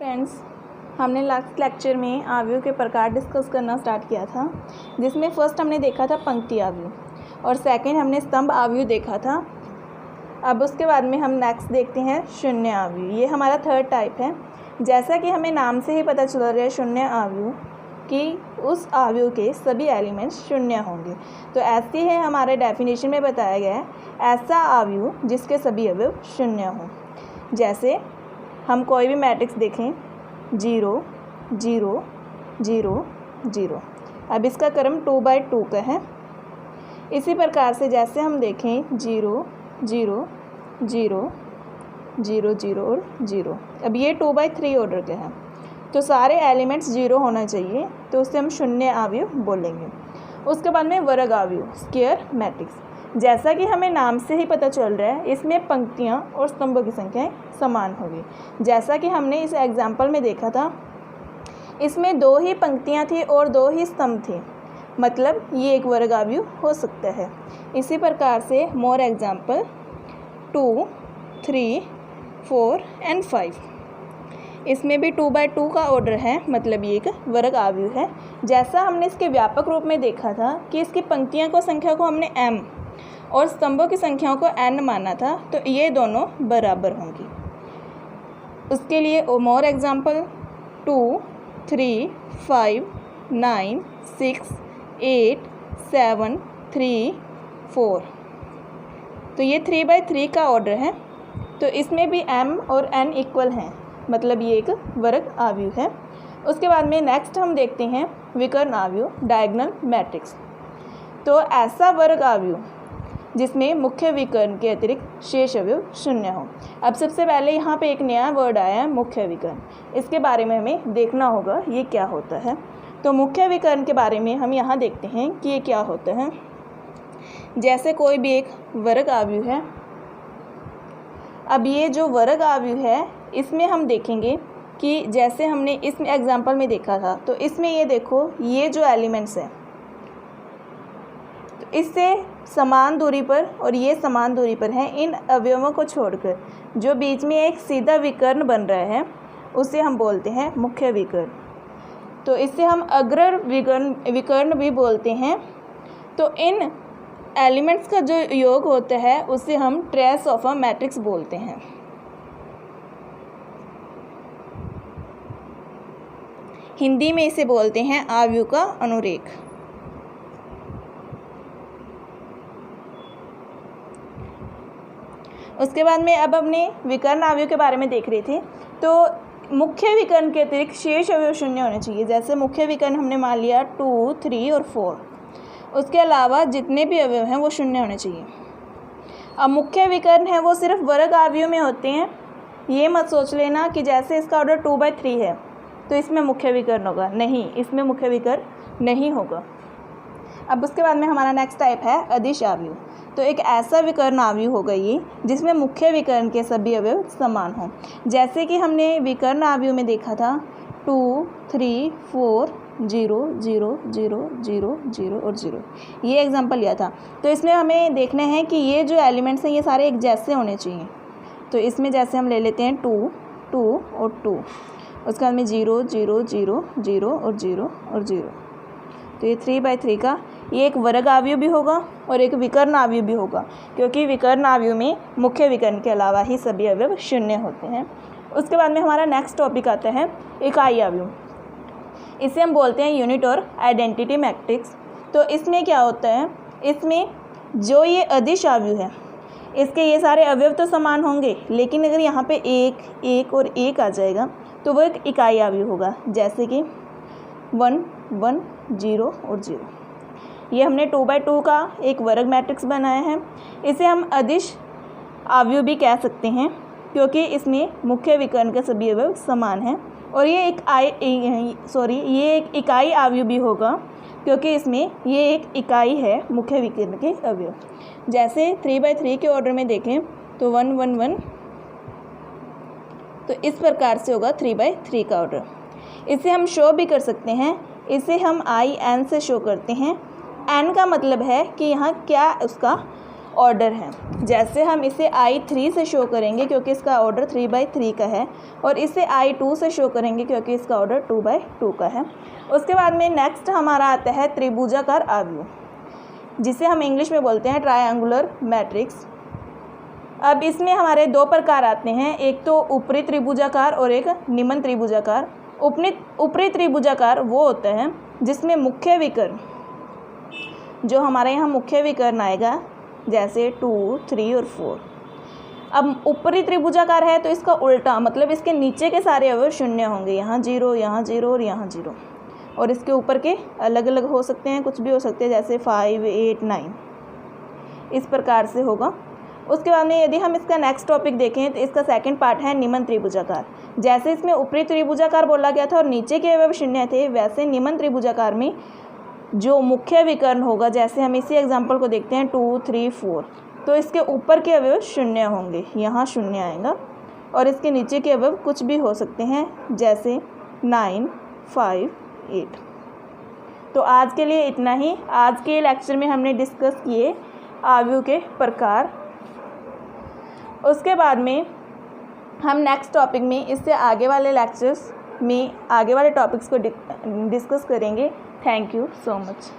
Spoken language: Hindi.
फ्रेंड्स, हमने लास्ट लेक्चर में अवयव के प्रकार डिस्कस करना स्टार्ट किया था, जिसमें फर्स्ट हमने देखा था पंक्ति अवयव और सेकंड हमने स्तंभ अवयव देखा था। अब उसके बाद में हम नेक्स्ट देखते हैं शून्य अवयव। ये हमारा थर्ड टाइप है। जैसा कि हमें नाम से ही पता चल रहा है शून्य अवयव कि उस अवयव के सभी एलिमेंट्स शून्य होंगे। तो ऐसे है हमारे डेफिनेशन में बताया गया है, ऐसा अवयव जिसके सभी अवयव शून्य हों। जैसे हम कोई भी मैट्रिक्स देखें 0 0 0 0, अब इसका क्रम 2/2 का है। इसी प्रकार से जैसे हम देखें 0 0 0 0 0 और 0, अब ये 2/3 ऑर्डर के हैं, तो सारे एलिमेंट्स 0 होना चाहिए, तो उससे हम शून्य अवयव बोलेंगे। उसके बाद में वर्ग अवयव स्क्वायर मैट्रिक्स। जैसा कि हमें नाम से ही पता चल रहा है, इसमें पंक्तियाँ और स्तंभों की संख्याएं समान होगी। जैसा कि हमने इस एग्जाम्पल में देखा था, इसमें 2 ही पंक्तियाँ थी और 2 ही स्तंभ थे, मतलब ये एक वर्ग अवयव हो सकता है। इसी प्रकार से मोर एग्जाम्पल 2 3 4 एंड 5, इसमें भी 2/2 का ऑर्डर है, मतलब ये एक वर्ग अवयव है। जैसा हमने इसके व्यापक रूप में देखा था कि इसकी पंक्तियों को संख्या को हमने m और स्तंभों की संख्याओं को n माना था, तो ये दोनों बराबर होंगी। उसके लिए मोर एग्जाम्पल 2 3 5 9 6 8 7 3 4, तो ये 3/3 का ऑर्डर है, तो इसमें भी m और n इक्वल हैं, मतलब ये एक वर्ग अवयव है। उसके बाद में नेक्स्ट हम देखते हैं विकर्ण अवयव डायगोनल मैट्रिक्स। तो ऐसा वर्ग अवयव जिसमें मुख्य विकर्ण के अतिरिक्त शेष अवयव शून्य हो। अब सबसे पहले यहाँ पे एक नया वर्ड आया है, मुख्य विकर्ण। इसके बारे में हमें देखना होगा ये क्या होता है। तो मुख्य विकर्ण के बारे में हम यहाँ देखते हैं कि ये क्या होता है। जैसे कोई भी एक वर्ग अवयव है, अब ये जो वर्ग अवयव है इसमें हम देखेंगे कि जैसे हमने इस एग्जाम्पल में देखा था, तो इसमें ये देखो, ये जो एलिमेंट्स हैं, तो इससे समान दूरी पर और ये समान दूरी पर हैं। इन अवयवों को छोड़कर जो बीच में एक सीधा विकर्ण बन रहा है, उसे हम बोलते हैं मुख्य विकर्ण। तो इससे हम अग्र विकर्ण भी बोलते हैं। तो इन एलिमेंट्स का जो योग होता है उसे हम ट्रेस ऑफ अ मैट्रिक्स बोलते हैं। हिंदी में इसे बोलते हैं अवयव का अनुरेख। उसके बाद में अब हमने विकर्ण अवयव के बारे में देख रहे थे। तो मुख्य विकर्ण के अतिरिक्त शेष अवयव शून्य होने चाहिए। जैसे मुख्य विकर्ण हमने मान लिया 2 3 और 4, उसके अलावा जितने भी अवयव हैं वो शून्य होने चाहिए। अब मुख्य विकर्ण है वो सिर्फ वर्ग अवयव में होते हैं। ये मत सोच लेना कि जैसे इसका ऑर्डर 2/3 है तो इसमें मुख्य विकर्ण होगा, नहीं, इसमें मुख्य विकर्ण नहीं होगा। अब उसके बाद में हमारा नेक्स्ट टाइप है अदिश अवयव। तो एक ऐसा विकर्ण अवयव होगा ये जिसमें मुख्य विकर्ण के सभी अवयव समान हों। जैसे कि हमने विकर्ण अवयव में देखा था 2 3 4 0 0 0 0 0 और 0, ये एग्जाम्पल लिया था। तो इसमें हमें देखना है कि ये जो एलिमेंट्स हैं ये सारे एक जैसे होने चाहिए। तो इसमें जैसे हम ले लेते हैं 2 2 और 2, उसके बाद में 0 0 0 0 और 0 और 0, तो ये 3/3 का ये एक वर्ग अवयव भी होगा और एक विकर्ण अवयव भी होगा, क्योंकि विकर्ण अवयव में मुख्य विकर्ण के अलावा ही सभी अवयव शून्य होते हैं। उसके बाद में हमारा नेक्स्ट टॉपिक आता है इकाई अवयव। इसे हम बोलते हैं यूनिट और आइडेंटिटी मैट्रिक्स। तो इसमें क्या होता है, इसमें जो ये अदिश अवयव है इसके ये सारे अवयव तो समान होंगे, लेकिन अगर यहाँ पे 1 1 और 1 आ जाएगा तो वो एक इकाई अवयव होगा। जैसे कि 1 1 0 और 0, ये हमने 2/2 का एक वर्ग मैट्रिक्स बनाया है। इसे हम अदिश अवयव भी कह सकते हैं, क्योंकि इसमें मुख्य विकर्ण के सभी अवयव समान हैं। और ये एक इकाई अवयव भी होगा, क्योंकि इसमें ये एक इकाई है मुख्य विकर्ण के अवयव। जैसे 3/3 के ऑर्डर में देखें तो 1 1 1, तो इस प्रकार से होगा 3/3 का ऑर्डर। इसे हम शो भी कर सकते हैं, इसे हम IN से शो करते हैं। n का मतलब है कि यहाँ क्या उसका ऑर्डर हैं। जैसे हम इसे I3 से शो करेंगे क्योंकि इसका ऑर्डर 3/3 का है, और इसे I2 से शो करेंगे क्योंकि इसका ऑर्डर 2/2 का है। उसके बाद में नेक्स्ट हमारा आता है त्रिभुजाकार अवयव, जिसे हम इंग्लिश में बोलते हैं ट्रायंगुलर मैट्रिक्स। अब इसमें हमारे दो प्रकार आते हैं, एक तो ऊपरी त्रिभुजाकार और एक निम्न त्रिभुजाकार। ऊपरी त्रिभुजाकार वो होता है जिसमें मुख्य विकर्ण, जो हमारे यहाँ मुख्य विकर्ण आएगा जैसे 2, 3 और 4। अब ऊपरी त्रिभुजाकार है तो इसका उल्टा, मतलब इसके नीचे के सारे अवयव शून्य होंगे, यहाँ 0, यहाँ 0 और यहाँ 0, और इसके ऊपर के अलग अलग हो सकते हैं, कुछ भी हो सकते हैं, जैसे 5, 8, 9, इस प्रकार से होगा। उसके बाद में यदि हम इसका नेक्स्ट टॉपिक देखें तो इसका सेकंड पार्ट है निम्न त्रिभुजाकार। जैसे इसमें ऊपरी त्रिभुजाकार बोला गया था और नीचे के अवयव शून्य थे, वैसे निम्न त्रिभुजाकार में जो मुख्य विकर्ण होगा, जैसे हम इसी एग्जाम्पल को देखते हैं 2, 3, 4, तो इसके ऊपर के अवयव शून्य होंगे, यहाँ शून्य आएगा, और इसके नीचे के अवयव कुछ भी हो सकते हैं, जैसे 9, 5, 8। तो आज के लिए इतना ही। आज के लेक्चर में हमने डिस्कस किए अवयव के प्रकार। उसके बाद में हम नेक्स्ट टॉपिक में इससे आगे वाले लेक्चर्स में आगे वाले टॉपिक्स को डिस्कस करेंगे। Thank you so much.